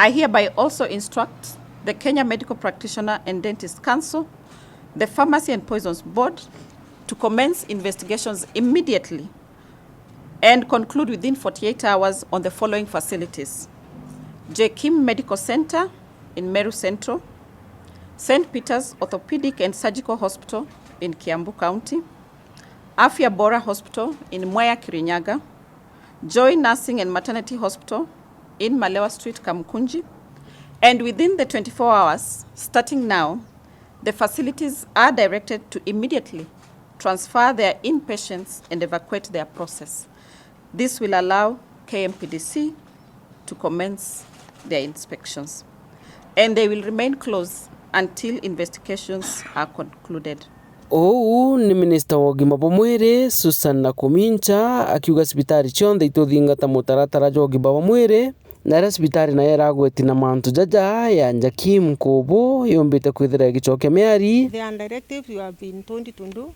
I hereby also instruct the Kenya Medical Practitioner and Dentist Council, the Pharmacy and Poisons Board, to commence investigations immediately and conclude within 48 hours on the following facilities: J. Kim Medical Center in Meru Central, St. Peter's Orthopedic and Surgical Hospital in Kiambu County, Afya Bora Hospital in Mwea Kirinyaga, Joy Nursing and Maternity Hospital in Malewa Street, Kamukunji, and within the 24 hours, starting now, the facilities are directed to immediately transfer their inpatients and evacuate their process. This will allow KMPDC to commence their inspections, and they will remain closed until investigations are concluded. Ni Minister wa Ugima bwa Mwiri Susan Nakumincha akiuga Sibitari cionthe ituthingata mutaratara jwa ugima bwa mwiri, na Sibitari nayo iragweti na mantu jaja ya Njaki Mkubu yombite kwithira gicoke miari. The directive you have been told to do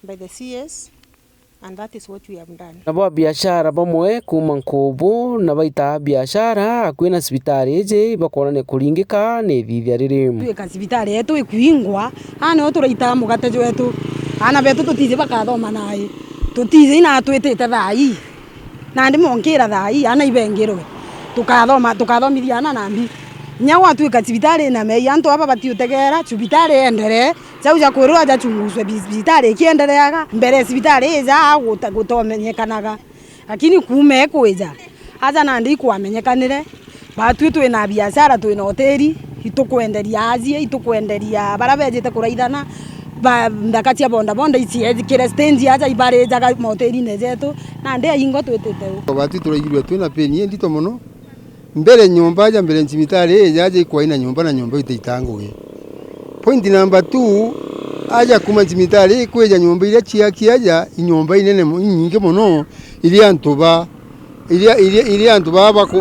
by the CS, and that is what we have done. Nabo biashara bamwe kuma Nkubu na baita biashara kwina Sibitari je bakona kuringika ni thithia riri. Twika Sibitari yetu ikuingwa ana oturaita mugate wetu ana betu tutize bakathoma naye tutize ina twitite thai na ndi monkira thai ana ibengirwe tukathomithia ana nambi nyawa twika Sibitari na mei antu aba batiutegera Sibitari endere Zauja kwirwa ja chunguzwe Sibitari kiendereaga mbere Sibitari za gutomenyekanaga lakini kume kwija aza nandi kwamenyekanire batu twina biashara twina hoteli itukwenderia azie itukwenderia barabejete kuraithana ndakatia bonda ici kire stand aja ibarejaga hoteli nezetu na ndi ingo twitete batu turigirwe twina peni ndito muno mbere nyumba ja mbere Sibitari yaje kwa ina nyumba na nyumba itaitanguye. Point number 2, aja kuma Sibitari kweja nyumba ile kiaja inyumba inene nyingi muno ili antuba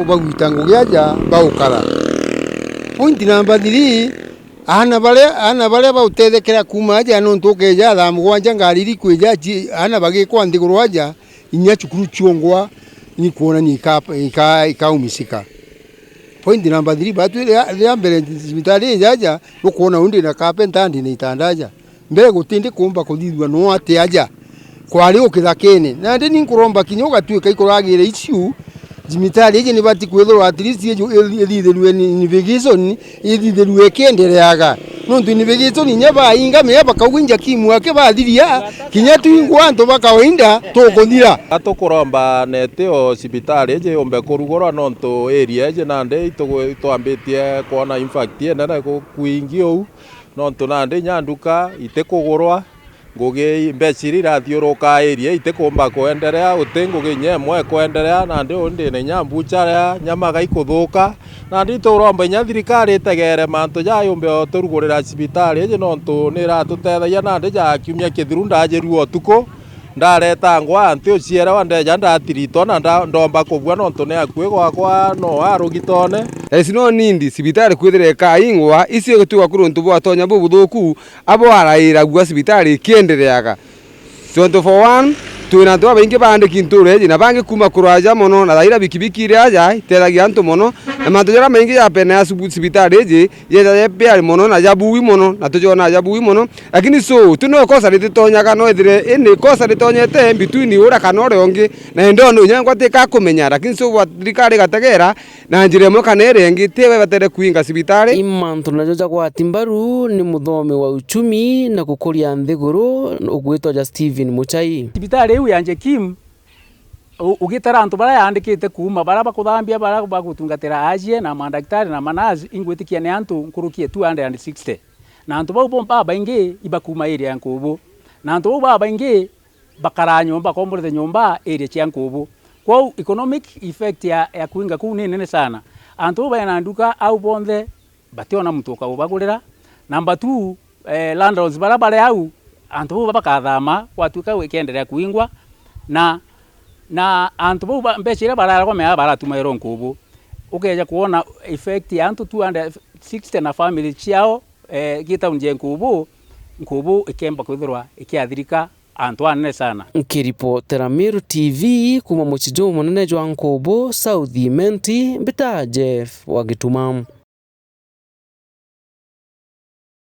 bagwitango yaja baukara. Point number 3, ana bale bautethekera kuma aja nontoke ja thamugwanja ngariri kweja ana bagikwa ndiguru aja inya chukuru chiongwa ni kuona ni ikaumisika. Point number 3, batu ya mbere Sibitari jaja ukuona undi na carpenter ndi itandaja mbere gutindi kumba kuthithwa no ate aja kwari ukithakene na ndi ninkuromba kinyoga twika ikuragire icio Sibitari je ni bati kwethorwa at least elitherwe ni vacation elitherwe kendereaga nontu ni vacation nyaba inga me bakawinja kimu ake bathiria kinya twingwa nto bakawainda tukuthira atukuromba neteo Sibitari je ombe kurugora nontu area je nande itwambitie kuona impact na kuingio nontu nande nyanduka itekugurwa ngugi mbeciri rathiuruka area itekumba kuenderea utengugi nyemwe kuenderea na ndi ne nyambucha nyamaga ikuthuka na ndi turomba nya thirikari itegere mantu jayumbe turugurira Sibitari je nontu ni ratutethaia na ndi ja kiumia kithiru ndajeruo tuko ndareta ngwa anti uciera wandeja ndatirito na ndomba kubwa nontu ne akwe gwakwa no arugitone esino nindi Sibitari kwithire kaingwa icio gituga kuruntu bwa tonya bubuthuku abo araira gwa Sibitari kiendereaga 24 twina twa baingi bandiki nture na bangi kuma kuraja mono na daira bikibiki raja iteragia antu mono na mantojera maingi ya pena ya Sibitari je ye pia mono na jabui mono na tujona jabui mono lakini so tuno kosa ritonya kana ithire ene kosa ritonyete between ura kana ore ongi na ndo no nyangwa tika kumenya lakini so wathirikari gategera na njire mo kana rengi tewe batere kuinga Sibitari imantu na joja kwa timbaru ni muthomi wa uchumi na kukuria nthiguru ugwitwa ja Steven Muchai. Sibitari riu ya Njaki ugitara antu bara yandikite kuma bara bakuthambia bara bagutungatira aje na mandaktari na manazi ingwitikia ni antu nkurukie 260 na antu bau bomba baingi ibakuma area Nkubu na antu bau baba ingi bakara nyumba kombolete nyumba area cia Nkubu kwa economic effect ya kuinga ku ni nene sana antu bana nduka au bonthe bationa mutuka ubagurira number 2 landlords bara au antu bakathama kwatuka wekendelea kuingwa na antu mbechira barara kwa mea baratuma ero Nkubu ukeja kuona effect ya antu 260 na family chiao gita unje Nkubu ikemba kwithirwa ikiathirika antu anene sana. Nkiripotera Meru TV kuma mucijo munene jwa Nkubu South Imenti mbita Jeff wa Gitumamu.